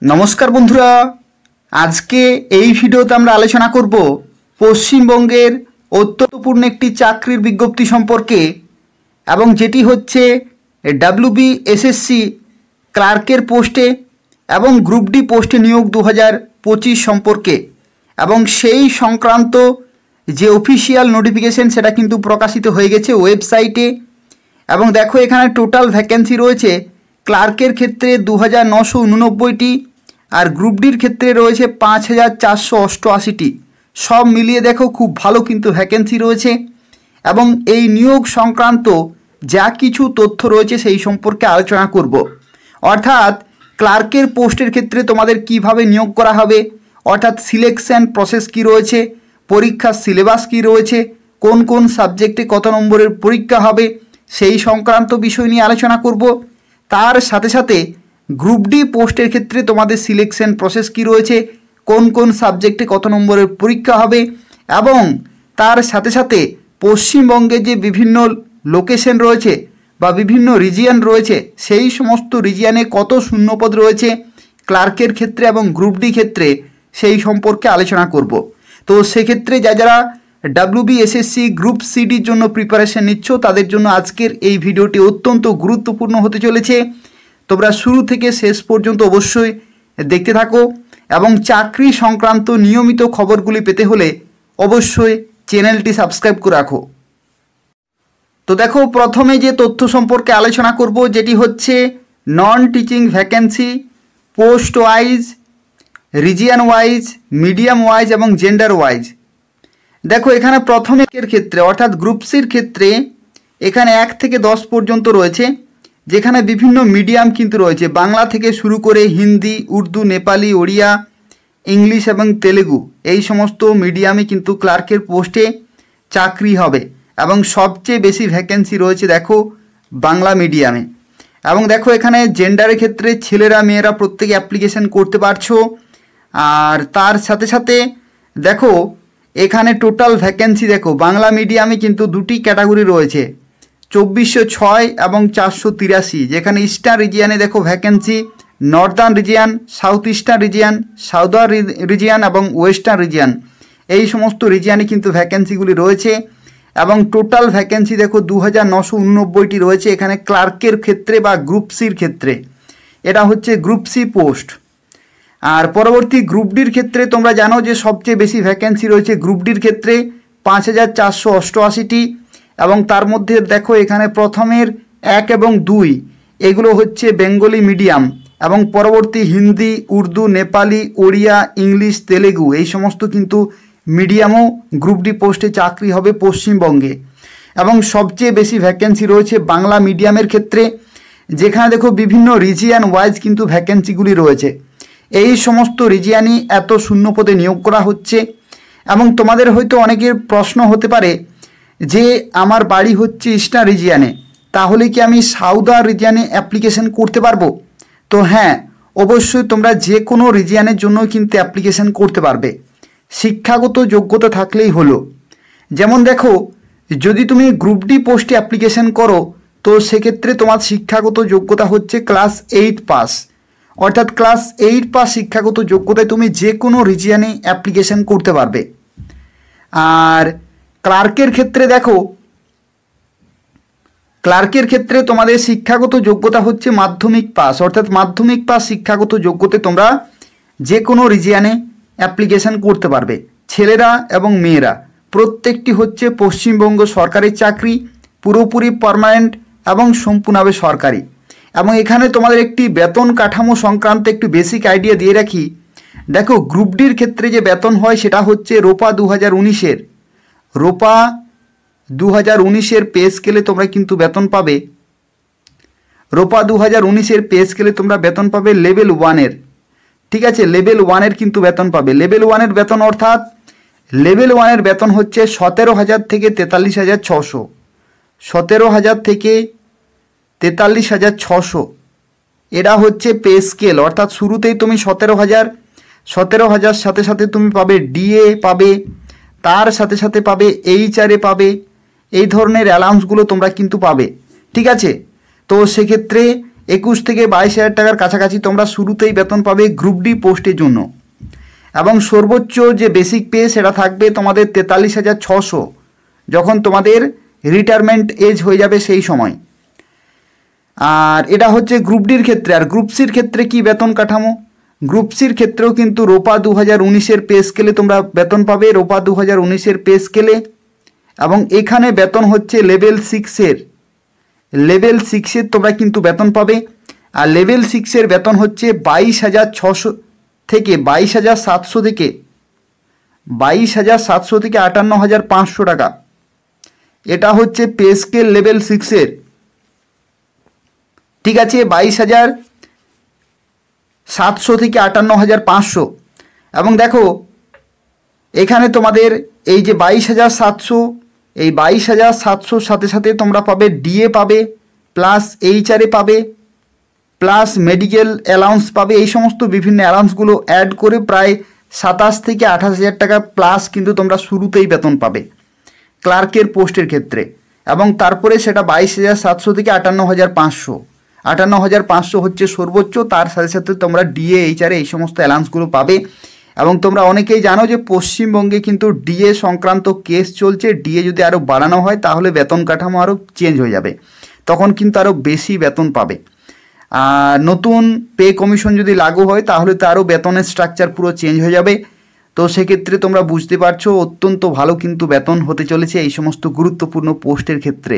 नमस्कार बंधुरा आज के এই ভিডিওতে আমরা আলোচনা করব পশ্চিমবঙ্গের অত্যন্তপূর্ণ একটি চাকরির বিজ্ঞপ্তি সম্পর্কে এবং যেটি হচ্ছে ডব্লিউবিএসএসসি ক্লার্কের পোস্টে এবং গ্রুপ ডি পোস্টে নিয়োগ 2025 সম্পর্কে এবং সেই সংক্রান্ত যে অফিশিয়াল নোটিফিকেশন সেটা কিন্তু প্রকাশিত হয়ে গেছে ওয়েবসাইটে। এবং দেখো এখানে টোটাল ভ্যাকেন্সি রয়েছে ক্লার্কের ক্ষেত্রে 2989টি আর গ্রুপ ডির ক্ষেত্রে রয়েছে 5488টি। সব মিলিয়ে দেখো খুব ভালো কিন্তু ভ্যাকেন্সি রয়েছে এবং এই নিয়োগ সংক্রান্ত যা কিছু তথ্য রয়েছে সেই সম্পর্কে আলোচনা করব। অর্থাৎ ক্লার্কের পোস্টের ক্ষেত্রে তোমাদের কিভাবে নিয়োগ করা হবে, অর্থাৎ সিলেকশন প্রসেস কি রয়েছে, পরীক্ষার সিলেবাস কি রয়েছে, কোন কোন সাবজেক্টে কত নম্বরের পরীক্ষা হবে সেই সংক্রান্ত বিষয় নিয়ে আলোচনা করব। তার সাথে সাথে গ্রুপ ডি পোস্টের ক্ষেত্রে তোমাদের সিলেকশন প্রসেস কি রয়েছে, কোন কোন সাবজেক্টে কত নম্বরের পরীক্ষা হবে এবং তার সাথে সাথে পশ্চিমবঙ্গে যে বিভিন্ন লোকেশন রয়েছে বা বিভিন্ন রিজিয়ন রয়েছে সেই সমস্ত রিজিয়নে কত শূন্যপদ রয়েছে ক্লার্কের ক্ষেত্রে এবং গ্রুপ ডি ক্ষেত্রে সেই সম্পর্কে আলোচনা করব। তো সেক্ষেত্রে যারা ডব্লিউবিএসএসসি গ্রুপ সিডির জন্য প্রিপারেশন নিচ্ছ তাদের জন্য আজকের এই ভিডিওটি অত্যন্ত গুরুত্বপূর্ণ হতে চলেছে। তোমরা শুরু থেকে শেষ পর্যন্ত অবশ্যই দেখতে থাকো এবং চাকরি সংক্রান্ত নিয়মিত খবরগুলি পেতে হলে অবশ্যই চ্যানেলটি সাবস্ক্রাইব করে রাখো। তো দেখো প্রথমে যে তথ্য সম্পর্কে আলোচনা করব যেটি হচ্ছে non teaching vacancy post wise, region wise, medium wise এবং জেন্ডার ওয়াইজ। দেখো এখানে প্রথমের ক্ষেত্রে অর্থাৎ গ্রুপ সির ক্ষেত্রে এখানে 1 থেকে 10 পর্যন্ত রয়েছে, যেখানে বিভিন্ন মিডিয়াম কিন্তু রয়েছে, বাংলা থেকে শুরু করে হিন্দি, উর্দু, নেপালি, ওড়িয়া, ইংলিশ এবং তেলেগু এই সমস্ত মিডিয়ামে কিন্তু ক্লার্কের পোস্টে চাকরি হবে এবং সবচেয়ে বেশি ভ্যাকেন্সি রয়েছে দেখো বাংলা মিডিয়ামে। এবং দেখো এখানে জেন্ডারের ক্ষেত্রে ছেলেরা মেয়েরা প্রত্যেকে অ্যাপ্লিকেশন করতে পারছো। আর তার সাথে সাথে দেখো এখানে টোটাল ভ্যাকেন্সি দেখো বাংলা মিডিয়ামে কিন্তু দুটি ক্যাটাগরি রয়েছে 2406 এবং 483, যেখানে ইস্টার্ন রিজিয়ানে দেখো vacancy Northern region, south eastern region, southern region এবং ওয়েস্টার্ন রিজিয়ান এই সমস্ত রিজিয়ানে কিন্তু ভ্যাকেন্সিগুলি রয়েছে এবং টোটাল ভ্যাকেন্সি দেখো 2989টি রয়েছে এখানে ক্লার্কের ক্ষেত্রে বা গ্রুপ সির ক্ষেত্রে। এটা হচ্ছে গ্রুপ সি পোস্ট। আর পরবর্তী গ্রুপ ডির ক্ষেত্রে তোমরা জানো যে সবচেয়ে বেশি ভ্যাকেন্সি রয়েছে গ্রুপ ডির ক্ষেত্রে 5488টি এবং তার মধ্যে দেখো এখানে প্রথমের 1 এবং 2 এগুলো হচ্ছে বেঙ্গলি মিডিয়াম এবং পরবর্তী হিন্দি, উর্দু, নেপালি, ওড়িয়া, ইংলিশ, তেলেগু এই সমস্ত কিন্তু মিডিয়ামও গ্রুপ ডি পোস্টে চাকরি হবে পশ্চিমবঙ্গে। এবং সবচেয়ে বেশি ভ্যাকেন্সি রয়েছে বাংলা মিডিয়ামের ক্ষেত্রে, যেখানে দেখো বিভিন্ন রিজিয়ান ওয়াইজ কিন্তু ভ্যাকেন্সিগুলি রয়েছে। এই সমস্ত রিজিয়ানই এত শূন্যপদে নিয়োগ করা হচ্ছে। এবং তোমাদের হয়তো অনেকের প্রশ্ন হতে পারে যে আমার বাড়ি হচ্ছে ইস্টার্ন রিজিয়ানে, তাহলে কি আমি সাউদার্ন রিজিয়ানে অ্যাপ্লিকেশন করতে পারবো? তো হ্যাঁ, অবশ্যই তোমরা যে কোনো রিজিয়ানের জন্য কিন্তু অ্যাপ্লিকেশন করতে পারবে, শিক্ষাগত যোগ্যতা থাকলেই হলো। যেমন দেখো যদি তুমি গ্রুপ ডি পোস্টে অ্যাপ্লিকেশন করো তো সেক্ষেত্রে তোমার শিক্ষাগত যোগ্যতা হচ্ছে ক্লাস 8 পাস, অর্থাৎ ক্লাস 8 পাস শিক্ষাগত যোগ্যতায় তুমি যে কোনো রিজিয়ানে অ্যাপ্লিকেশন করতে পারবে। আর ক্লার্কের ক্ষেত্রে দেখো ক্লার্কের ক্ষেত্রে তোমাদের শিক্ষাগত যোগ্যতা হচ্ছে মাধ্যমিক পাস, অর্থাৎ মাধ্যমিক পাস শিক্ষাগত যোগ্যতায় তোমরা যে কোনো রিজিয়ানে অ্যাপ্লিকেশন করতে পারবে। ছেলেরা এবং মেয়েরা প্রত্যেকটি হচ্ছে পশ্চিমবঙ্গ সরকারি চাকরি, পুরোপুরি পার্মানেন্ট এবং সম্পূর্ণভাবে সরকারি। এবং এখানে তোমাদের একটি বেতন কাঠামো সংক্রান্ত একটু বেসিক আইডিয়া দিয়ে রাখি। দেখো গ্রুপ ডির ক্ষেত্রে যে বেতন হয় সেটা হচ্ছে রোপা 2019-এর পে স্কেলে তোমরা কিন্তু বেতন পাবে। রোপা 2019-এর পে স্কেলে তোমরা বেতন পাবে লেভেল 1-এর, ঠিক আছে, লেভেল 1-এর কিন্তু বেতন পাবে। লেভেল 1-এর বেতন অর্থাৎ লেভেল 1-এর বেতন হচ্ছে 17,000 থেকে 43,600, 17,000 থেকে 43,600 এটা হচ্ছে পে স্কেল। অর্থাৎ শুরুতেই তুমি 17,000 সাথে সাথে তুমি পাবে ডিএ পাবে, তার সাথে সাথে পাবে এইচআরএ পাবে, এই ধরনের অ্যালাউন্সগুলো তোমরা কিন্তু পাবে, ঠিক আছে। তো সেক্ষেত্রে 21 থেকে 22,000 টাকার কাছাকাছি তোমরা শুরুতেই বেতন পাবে গ্রুপ ডি পোস্টের জন্য। এবং সর্বোচ্চ যে বেসিক পে সেটা থাকবে তোমাদের 43,600 যখন তোমাদের রিটায়ারমেন্ট এজ হয়ে যাবে সেই সময়। আর এটা হচ্ছে গ্রুপ ডির ক্ষেত্রে। আর গ্রুপ সির ক্ষেত্রে কি বেতন কাঠামো? গ্রুপ সির ক্ষেত্রেও কিন্তু রোপা 2019-এর পে স্কেলে তোমরা বেতন পাবে, রোপা 2019-এর পে স্কেলে। এবং এখানে বেতন হচ্ছে লেভেল 6-এর তোমরা কিন্তু বেতন পাবে। আর লেভেল 6-এর বেতন হচ্ছে 22,600 থেকে 22,700 থেকে 58,500 টাকা। এটা হচ্ছে পে স্কেল লেভেল 6-এর, ঠিক আছে, 22,700 থেকে 58,500। এবং দেখো এখানে তোমাদের এই যে 22,700, এই 22,700 সাথে সাথে তোমরা পাবে ডিএ পাবে, প্লাস এইচআরএ পাবে, প্লাস মেডিকেল অ্যালাউন্স পাবে। এই সমস্ত বিভিন্ন অ্যালাউন্সগুলো অ্যাড করে প্রায় 27 থেকে 28,000 টাকা প্লাস কিন্তু তোমরা শুরুতেই বেতন পাবে ক্লার্কের পোস্টের ক্ষেত্রে। এবং তারপরে সেটা 22,700 থেকে 58,500। 58,500 হচ্ছে সর্বোচ্চ। তার সাথে সাথে তোমরা ডিএ এইচআরএ এই সমস্ত অ্যালাউন্সগুলো পাবে। এবং তোমরা অনেকেই জানো যে পশ্চিমবঙ্গে কিন্তু ডিএ সংক্রান্ত কেস চলছে। ডিএ যদি আরও বাড়ানো হয় তাহলে বেতন কাঠামো আরও চেঞ্জ হয়ে যাবে, তখন কিন্তু আরও বেশি বেতন পাবে। আর নতুন পে কমিশন যদি লাগু হয় তাহলে তো আরও বেতনের স্ট্রাকচার পুরো চেঞ্জ হয়ে যাবে। তো সেক্ষেত্রে তোমরা বুঝতে পারছো অত্যন্ত ভালো কিন্তু বেতন হতে চলেছে এই সমস্ত গুরুত্বপূর্ণ পোস্টের ক্ষেত্রে।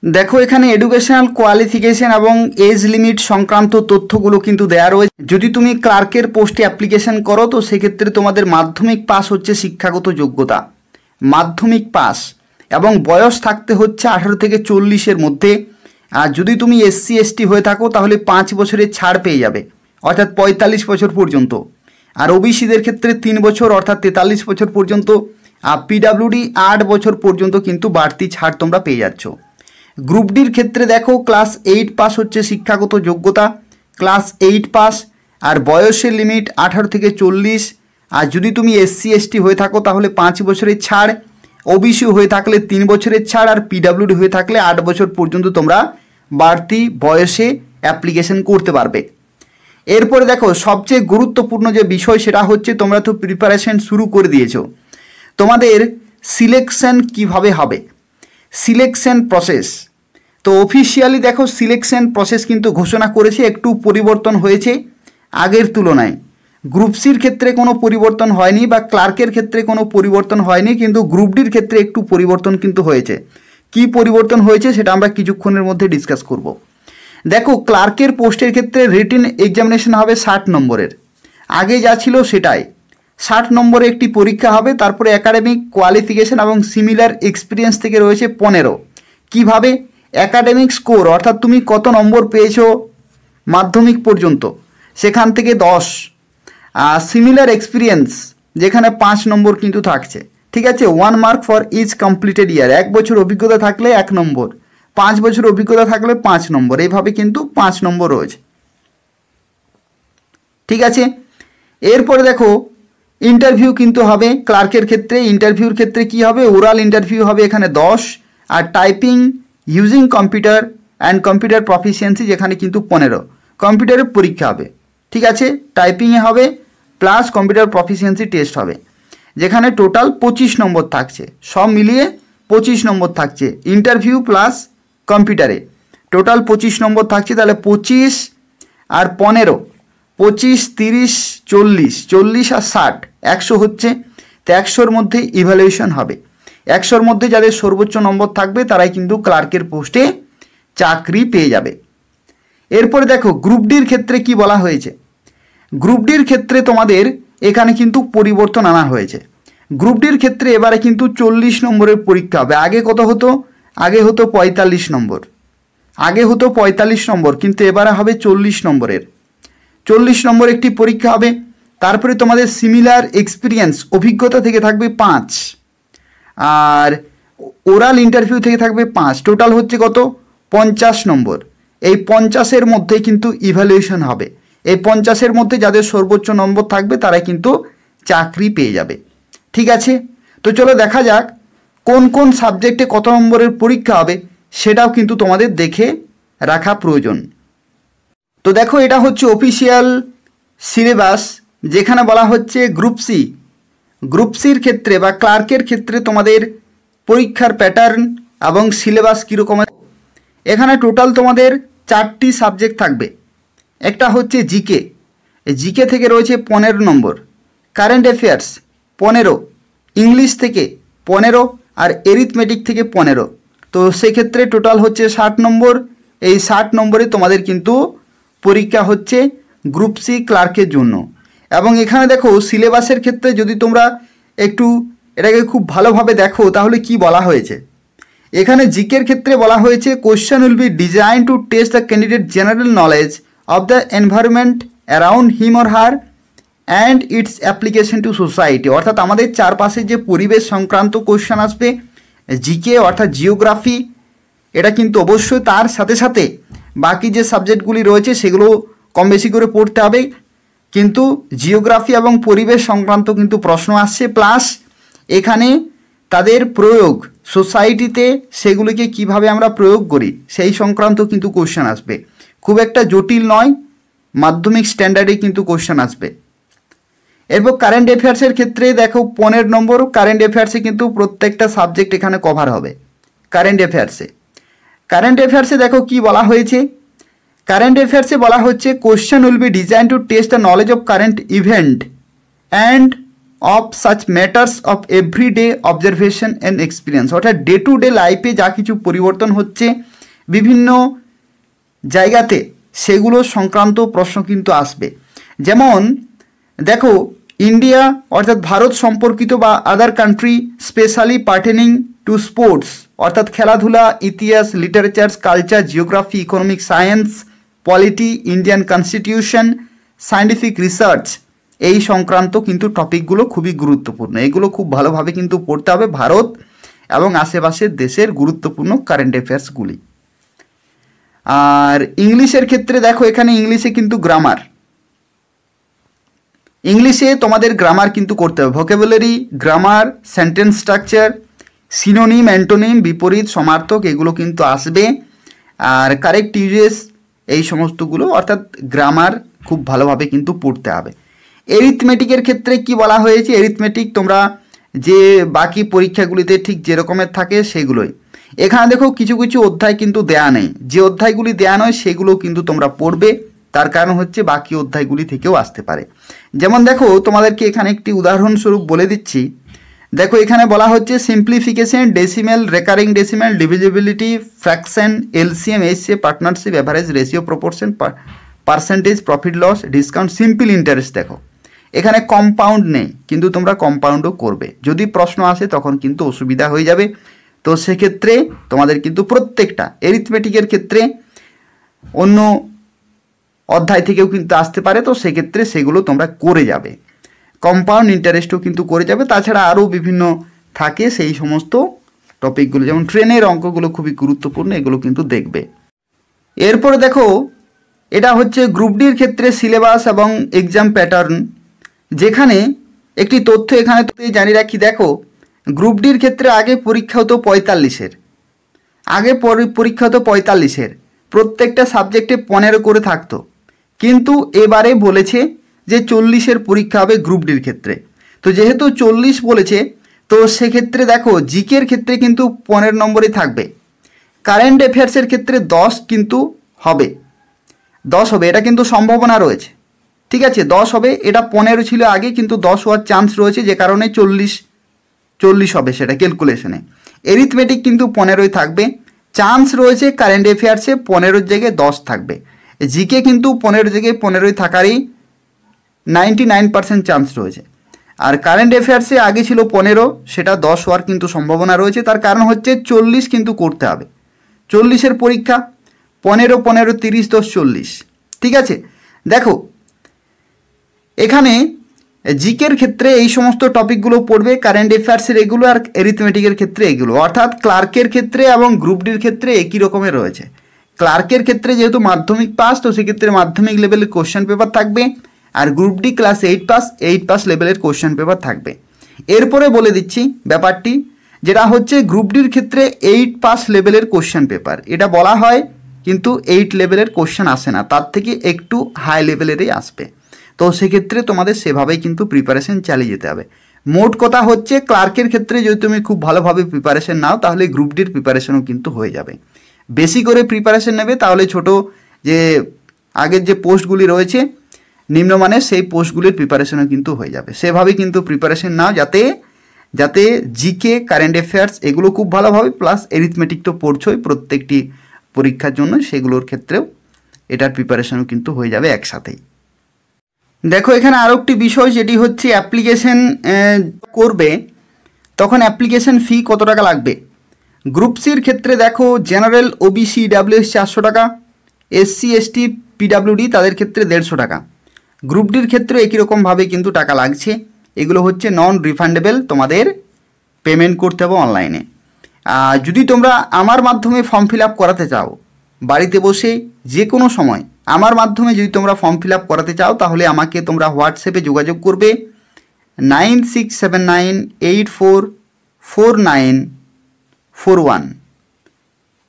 দেখো এখানে এডুকেশনাল কোয়ালিফিকেশন এবং এজ লিমিট সংক্রান্ত তথ্যগুলো কিন্তু দেওয়া রয়েছে। যদি তুমি ক্লার্কের পোস্টে অ্যাপ্লিকেশন করো তো সেক্ষেত্রে তোমাদের মাধ্যমিক পাস হচ্ছে শিক্ষাগত যোগ্যতা, মাধ্যমিক পাস, এবং বয়স থাকতে হচ্ছে 18 থেকে 40-এর মধ্যে। আর যদি তুমি SC ST হয়ে থাকো তাহলে 5 বছরের ছাড় পেয়ে যাবে, অর্থাৎ 45 বছর পর্যন্ত। আর ওবিসিদের ক্ষেত্রে 3 বছর অর্থাৎ 43 বছর পর্যন্ত। আর PWD 8 বছর পর্যন্ত কিন্তু বাড়তি ছাড় তোমরা পেয়ে যাচ্ছ। গ্রুপ ডির ক্ষেত্রে দেখো ক্লাস 8 পাস হচ্ছে শিক্ষাগত যোগ্যতা, ক্লাস 8 পাস। আর বয়সের লিমিট 18 থেকে 40। আর যদি তুমি SC ST হয়ে থাকো তাহলে 5 বছরের ছাড়, ওবিসি হয়ে থাকলে 3 বছরের ছাড়, আর PWD হয়ে থাকলে 8 বছর পর্যন্ত তোমরা বাড়তি বয়সে অ্যাপ্লিকেশন করতে পারবে। এরপরে দেখো সবচেয়ে গুরুত্বপূর্ণ যে বিষয় সেটা হচ্ছে তোমরা তো প্রিপারেশন শুরু করে দিয়েছো, তোমাদের সিলেকশন কিভাবে হবে, সিলেকশন প্রসেস। তো অফিসিয়ালি দেখো সিলেকশন প্রসেস কিন্তু ঘোষণা করেছে, একটু পরিবর্তন হয়েছে আগের তুলনায়। গ্রুপ সির ক্ষেত্রে কোনো পরিবর্তন হয়নি বা ক্লার্কের ক্ষেত্রে কোনো পরিবর্তন হয়নি, কিন্তু গ্রুপ ডির ক্ষেত্রে একটু পরিবর্তন কিন্তু হয়েছে। কি পরিবর্তন হয়েছে সেটা আমরা কিছুক্ষণের মধ্যে ডিসকাস করব। দেখো ক্লার্কের পোস্টের ক্ষেত্রে রিটিন এক্সামিনেশন হবে 60 নম্বরের, আগে যা ছিল সেটাই। 60 নম্বরে একটি পরীক্ষা হবে, তারপরে একাডেমিক কোয়ালিফিকেশন এবং সিমিলার এক্সপিরিয়েন্স থেকে রয়েছে 15। কিভাবে? একাডেমিক স্কোর, অর্থাৎ তুমি কত নম্বর পেয়েছো মাধ্যমিক পর্যন্ত, সেখান থেকে 10। আর সিমিলার এক্সপিরিয়েন্স যেখানে 5 নম্বর কিন্তু থাকছে, ঠিক আছে। 1 মার্ক ফর ইচ কমপ্লিটেড ইয়ার, 1 বছর অভিজ্ঞতা থাকলে 1 নম্বর, 5 বছর অভিজ্ঞতা থাকলে 5 নম্বর, এইভাবে কিন্তু 5 নম্বর রয়েছে, ঠিক আছে। এরপরে দেখো ইন্টারভিউ কিন্তু হবে ক্লার্কের ক্ষেত্রে। ইন্টারভিউর ক্ষেত্রে কি হবে? ওরাল ইন্টারভিউ হবে এখানে 10, আর typing using computer and computer proficiency যেখানে কিন্তু 15। কম্পিউটারের পরীক্ষা হবে, ঠিক আছে, টাইপিংয়ে হবে, প্লাস কম্পিউটার প্রফিসিয়েন্সি টেস্ট হবে, যেখানে টোটাল 25 নম্বর থাকছে, সব মিলিয়ে 25 নম্বর থাকছে। ইন্টারভিউ প্লাস কম্পিউটারে টোটাল 25 নম্বর থাকছে, তাহলে 25 আর 15, 25, 30, 40, 40 আর 60, 100 হচ্ছে। তো 100-র মধ্যে ইভ্যালুয়েশন হবে। 100-র মধ্যে যাদের সর্বোচ্চ নম্বর থাকবে তারাই কিন্তু ক্লার্কের পোস্টে চাকরি পেয়ে যাবে। এরপরে দেখো গ্রুপ ডির ক্ষেত্রে কি বলা হয়েছে। গ্রুপ ডির ক্ষেত্রে তোমাদের এখানে কিন্তু পরিবর্তন আনা হয়েছে। গ্রুপ ডির ক্ষেত্রে এবারে কিন্তু 40 নম্বরের পরীক্ষা হবে। আগে কত হতো? আগে হতো 45 নম্বর, আগে হতো 45 নম্বর, কিন্তু এবারে হবে 40 নম্বরের। 40 নম্বর একটি পরীক্ষা হবে। তারপরে তোমাদের সিমিলার এক্সপিরিয়েন্স অভিজ্ঞতা থেকে থাকবে 5, আর ওরাল ইন্টারভিউ থেকে থাকবে 5। টোটাল হচ্ছে কত? 50 নম্বর। এই 50-এর মধ্যে কিন্তু ইভ্যালুয়েশন হবে। এই 50-এর মধ্যে যাদের সর্বোচ্চ নম্বর থাকবে তারাই কিন্তু চাকরি পেয়ে যাবে, ঠিক আছে। তো চলো দেখা যাক কোন কোন সাবজেক্টে কত নম্বরের পরীক্ষা হবে, সেটাও কিন্তু তোমাদের দেখে রাখা প্রয়োজন। তো দেখো, এটা হচ্ছে অফিসিয়াল সিলেবাস, যেখানে বলা হচ্ছে গ্রুপ সির ক্ষেত্রে বা ক্লার্কের ক্ষেত্রে তোমাদের পরীক্ষার প্যাটার্ন এবং সিলেবাস কীরকমের। এখানে টোটাল তোমাদের 4টি সাবজেক্ট থাকবে। একটা হচ্ছে জিকে, জিকে থেকে রয়েছে 15 নম্বর, কারেন্ট অ্যাফেয়ার্স 15, ইংলিশ থেকে 15 আর এরিথমেটিক থেকে 15। তো সেক্ষেত্রে টোটাল হচ্ছে 60 নম্বর। এই 60 নম্বরে তোমাদের কিন্তু পরীক্ষা হচ্ছে গ্রুপ সি ক্লার্কের জন্য। এবং এখানে দেখো সিলেবাসের ক্ষেত্রে যদি তোমরা একটু এটাকে খুব ভালোভাবে দেখো তাহলে কি বলা হয়েছে। এখানে জিকের ক্ষেত্রে বলা হয়েছে question will be design to test the candidate general knowledge of the environment around him or her and its application to society. অর্থাৎ আমাদের চারপাশের যে পরিবেশ সংক্রান্ত কোশ্চেন আসবে, জিকে অর্থাৎ জিওগ্রাফি, এটা কিন্তু অবশ্যই তার সাথে সাথে বাকি যে সাবজেক্টগুলি রয়েছে সেগুলো কম বেশি করে পড়তে হবে, কিন্তু জিওগ্রাফি এবং পরিবেশ সংক্রান্ত কিন্তু প্রশ্ন আসছে। প্লাস এখানে তাদের প্রয়োগ সোসাইটিতে সেগুলিকে কিভাবে আমরা প্রয়োগ করি সেই সংক্রান্ত কিন্তু কোশ্চেন আসবে। খুব একটা জটিল নয়, মাধ্যমিক স্ট্যান্ডার্ডে কিন্তু কোশ্চেন আসবে। এরপর কারেন্ট অ্যাফেয়ার্সের ক্ষেত্রে দেখো 15 নম্বর কারেন্ট অ্যাফেয়ার্সে কিন্তু প্রত্যেকটা সাবজেক্ট এখানে কভার হবে। কারেন্ট অ্যাফেয়ার্সে দেখো কি বলা হয়েছে। কারেন্ট অ্যাফেয়ার্সে বলা হচ্ছে question will be design to test the knowledge of current event and of such matters of everyday observation and experience. অর্থাৎ ডে টু ডে লাইফে যা কিছু পরিবর্তন হচ্ছে বিভিন্ন জায়গাতে সেগুলো সংক্রান্ত প্রশ্ন কিন্তু আসবে। যেমন দেখো, ইন্ডিয়া অর্থাৎ ভারত সম্পর্কিত বা other country specially pertaining to sports, অর্থাৎ খেলাধুলা, ইতিহাস, literatures, culture, geography, economic science, polity, Indian constitution, scientific research, এই সংক্রান্ত কিন্তু টপিকগুলো খুবই গুরুত্বপূর্ণ। এগুলো খুব ভালোভাবে কিন্তু পড়তে হবে, ভারত এবং আশেপাশের দেশের গুরুত্বপূর্ণ কারেন্ট অ্যাফেয়ার্সগুলি। আর ইংলিশের ক্ষেত্রে দেখো, এখানে ইংলিশে কিন্তু ইংলিশে তোমাদের গ্রামার কিন্তু করতে হবে। Vocabulary, grammar, sentence structure, synonym, antonym, বিপরীত, সমার্থক, এগুলো কিন্তু আসবে। আর কারেক্ট ইউজেস, এই সমস্তগুলো, অর্থাৎ গ্রামার খুব ভালোভাবে কিন্তু পড়তে হবে। এরিথমেটিকের ক্ষেত্রে কি বলা হয়েছে, এরিথমেটিক তোমরা যে বাকি পরীক্ষাগুলিতে ঠিক যেরকমের থাকে সেগুলোই। এখানে দেখো কিছু কিছু অধ্যায় কিন্তু দেয়া নেই, যে অধ্যায়গুলি দেয়া নয় সেগুলো কিন্তু তোমরা পড়বে। তার কারণ হচ্ছে বাকি অধ্যায়গুলি থেকেও আসতে পারে। যেমন দেখো, তোমাদেরকে এখানে একটি উদাহরণস্বরূপ বলে দিচ্ছি। দেখো এখানে বলা হচ্ছে simplification, decimal, recurring decimal, divisibility, fraction, LCM, HCF, partnership, average, ratio, proportion, percentage, profit loss, discount, simple interest. দেখো এখানে কম্পাউন্ড নেই, কিন্তু তোমরা কম্পাউন্ডও করবে। যদি প্রশ্ন আসে তখন কিন্তু অসুবিধা হয়ে যাবে। তো সেক্ষেত্রে তোমাদের কিন্তু প্রত্যেকটা এরিথমেটিকের ক্ষেত্রে অন্য অধ্যায় থেকেও কিন্তু আসতে পারে, তো সেক্ষেত্রে সেগুলো তোমরা করে যাবে। কম্পাউন্ড ইন্টারেস্টও কিন্তু করে যাবে। তাছাড়া আরও বিভিন্ন থাকে সেই সমস্ত টপিকগুলো, যেমন ট্রেনের অঙ্কগুলো খুবই গুরুত্বপূর্ণ, এগুলো কিন্তু দেখবে। এরপরে দেখো, এটা হচ্ছে গ্রুপ ডির ক্ষেত্রে সিলেবাস এবং এক্সাম প্যাটার্ন, যেখানে একটি তথ্য এখানে জানিয়ে রাখি। দেখো, গ্রুপ ডির ক্ষেত্রে আগে পরীক্ষা হতো 45-এর, প্রত্যেকটা সাবজেক্টে 15 করে থাকতো, কিন্তু এবারে বলেছে যে 40-এর পরীক্ষা হবে গ্রুপ ডির ক্ষেত্রে। তো যেহেতু 40 বলেছে, তো সেক্ষেত্রে দেখো জিকের ক্ষেত্রে কিন্তু 15 নম্বরই থাকবে। কারেন্ট অ্যাফেয়ার্সের ক্ষেত্রে 10 কিন্তু হবে, 10 হবে, এটা কিন্তু সম্ভাবনা রয়েছে। ঠিক আছে, 10 হবে। এটা 15 ছিল আগে, কিন্তু 10 হওয়ার চান্স রয়েছে, যে কারণে 40 হবে সেটা ক্যালকুলেশনে। এরিথমেটিক কিন্তু 15ই থাকবে, চান্স রয়েছে কারেন্ট অ্যাফেয়ার্সে 15-র জায়গায় 10 থাকবে। জিকে কিন্তু 15-র জায়গায় 15ই থাকারই 99% চান্স রয়েছে। আর কারেন্ট অ্যাফেয়ার্সে আগে ছিল 15, সেটা 10 হওয়ার কিন্তু সম্ভাবনা রয়েছে। তার কারণ হচ্ছে 40 কিন্তু করতে হবে। 40-এর পরীক্ষা 15, 15, 30, 10, 40। ঠিক আছে, দেখো এখানে জিকের ক্ষেত্রে এই সমস্ত টপিকগুলো পড়বে, কারেন্ট অ্যাফেয়ার্সের এগুলো, আর এরিথমেটিকের ক্ষেত্রে এগুলো। অর্থাৎ ক্লার্কের ক্ষেত্রে এবং গ্রুপ ডির ক্ষেত্রে একই রকমের রয়েছে। ক্লার্কের ক্ষেত্রে যেহেতু মাধ্যমিক পাস, তো সেক্ষেত্রে মাধ্যমিক লেভেলের কোশ্চেন পেপার থাকবে, আর গ্রুপ ডি ক্লাস 8 পাস লেভেলের কোশ্চেন পেপার থাকবে। এরপরে বলে দিচ্ছি ব্যাপারটি, যেটা হচ্ছে গ্রুপ ডির ক্ষেত্রে 8 পাস লেভেলের কোশ্চেন পেপার। এটা বলা হয় কিন্তু 8 লেভেলের কোশ্চেন আসে না, তার থেকে একটু হাই লেভেলেরই আসবে। তো সেক্ষেত্রে তোমাদের সেভাবেই কিন্তু প্রিপারেশন চালিয়ে যেতে হবে। মোট কথা হচ্ছে ক্লার্কের ক্ষেত্রে যদি তুমি খুব ভালোভাবে প্রিপারেশন নাও তাহলে গ্রুপ ডির প্রিপারেশনও কিন্তু হয়ে যাবে। বেশি করে প্রিপারেশন নেবে তাহলে ছোট যে আগের যে পোস্টগুলি রয়েছে নিম্নমানের, সেই পোস্টগুলির প্রিপারেশনও কিন্তু হয়ে যাবে। সেভাবে কিন্তু প্রিপারেশন নাও যাতে জিকে, কারেন্ট অ্যাফেয়ার্স এগুলো খুব ভালোভাবে, প্লাস অ্যারিথমেটিক তো পড়ছোই প্রত্যেকটি পরীক্ষার জন্য, সেগুলোর ক্ষেত্রেও এটার প্রিপারেশনও কিন্তু হয়ে যাবে একসাথেই। দেখো এখানে আরও একটি বিষয়, যেটি হচ্ছে অ্যাপ্লিকেশন করবে তখন অ্যাপ্লিকেশন ফি কত টাকা লাগবে। গ্রুপ সির ক্ষেত্রে দেখো জেনারেল, ওবিসি, ডাব্লিউএস 400 টাকা, এসসি, এসটি, পিডাব্লিউডি তাদের ক্ষেত্রে 150 টাকা। গ্রুপ ডির ক্ষেত্রে একই রকমভাবে কিন্তু টাকা লাগছে। এগুলো হচ্ছে নন রিফান্ডেবল, তোমাদের পেমেন্ট করতে হবে অনলাইনে। যদি তোমরা আমার মাধ্যমে ফর্ম ফিল আপ করাতে চাও, বাড়িতে বসে যে কোনো সময় আমার মাধ্যমে যদি তোমরা ফর্ম ফিল আপ করাতে চাও তাহলে আমাকে তোমরা হোয়াটসঅ্যাপে যোগাযোগ করবে 9679844941।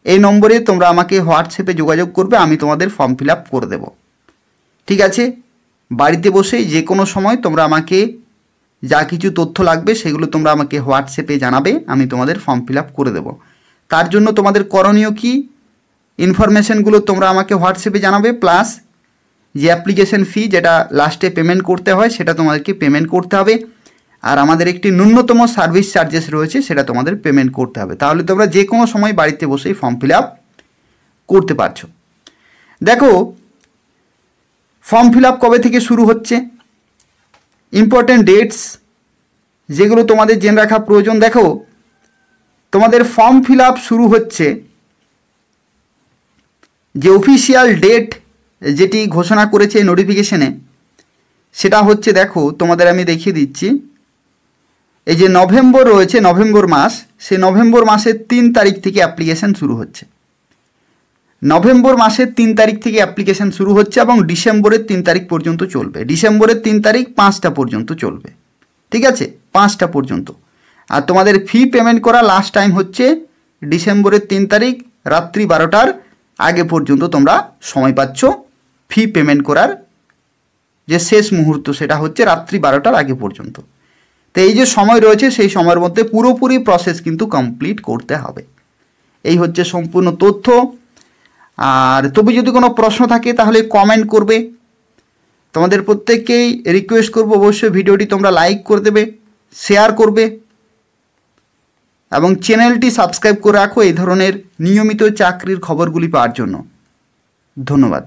এই নম্বরে তোমরা আমাকে হোয়াটসঅ্যাপে যোগাযোগ করবে, আমি তোমাদের ফর্ম ফিল আপ করে দেবো। ঠিক আছে, বাড়িতে বসে যে কোনো সময় তোমরা আমাকে যা কিছু তথ্য লাগবে সেগুলো তোমরা আমাকে হোয়াটসঅ্যাপে জানাবে, আমি তোমাদের ফর্ম ফিল আপ করে দেবো। তার জন্য তোমাদের করণীয় কি, ইনফরমেশানগুলো তোমরা আমাকে হোয়াটসঅ্যাপে জানাবে, প্লাস যে অ্যাপ্লিকেশন ফি যেটা লাস্টে পেমেন্ট করতে হয় সেটা তোমাদেরকে পেমেন্ট করতে হবে। আর আমাদের একটি ন্যূনতম সার্ভিস চার্জেস রয়েছে, সেটা তোমাদের পেমেন্ট করতে হবে। তাহলে তোমরা যে কোনো সময় বাড়িতে বসেই ফর্ম ফিল আপ করতে পারছো। দেখো ফর্ম ফিল আপ কবে থেকে শুরু হচ্ছে, ইম্পর্টেন্ট ডেটস যেগুলো তোমাদের জেনে রাখা প্রয়োজন। দেখো তোমাদের ফর্ম ফিল আপ শুরু হচ্ছে, যে অফিসিয়াল ডেট যেটি ঘোষণা করেছে নোটিফিকেশনে সেটা হচ্ছে, দেখো তোমাদের আমি দেখিয়ে দিচ্ছি, এই যে নভেম্বর রয়েছে, নভেম্বর মাস, সেই নভেম্বর মাসের 3 তারিখ থেকে অ্যাপ্লিকেশান শুরু হচ্ছে। নভেম্বর মাসের 3 তারিখ থেকে অ্যাপ্লিকেশান শুরু হচ্ছে এবং ডিসেম্বরের 3 তারিখ পর্যন্ত চলবে। ডিসেম্বরের 3 তারিখ 5টা পর্যন্ত চলবে, ঠিক আছে, 5টা পর্যন্ত। আর তোমাদের ফি পেমেন্ট করা লাস্ট টাইম হচ্ছে ডিসেম্বরের 3 তারিখ রাত্রি 12টার আগে পর্যন্ত তোমরা সময় পাচ্ছ ফি পেমেন্ট করার। যে শেষ মুহূর্ত সেটা হচ্ছে রাত্রি 12টার আগে পর্যন্ত। তো এই যে সময় রয়েছে সেই সময়ের মধ্যে পুরোপুরি প্রসেস কিন্তু কমপ্লিট করতে হবে। এই হচ্ছে সম্পূর্ণ তথ্য। আর তবে যদি কোনো প্রশ্ন থাকে তাহলে কমেন্ট করবে। তোমাদের প্রত্যেককেই রিকোয়েস্ট করব অবশ্যই ভিডিওটি তোমরা লাইক করে দেবে, শেয়ার করবে এবং চ্যানেলটি সাবস্ক্রাইব করে রাখো এই ধরনের নিয়মিত চাকরির খবরগুলি পাওয়ার জন্য। ধন্যবাদ।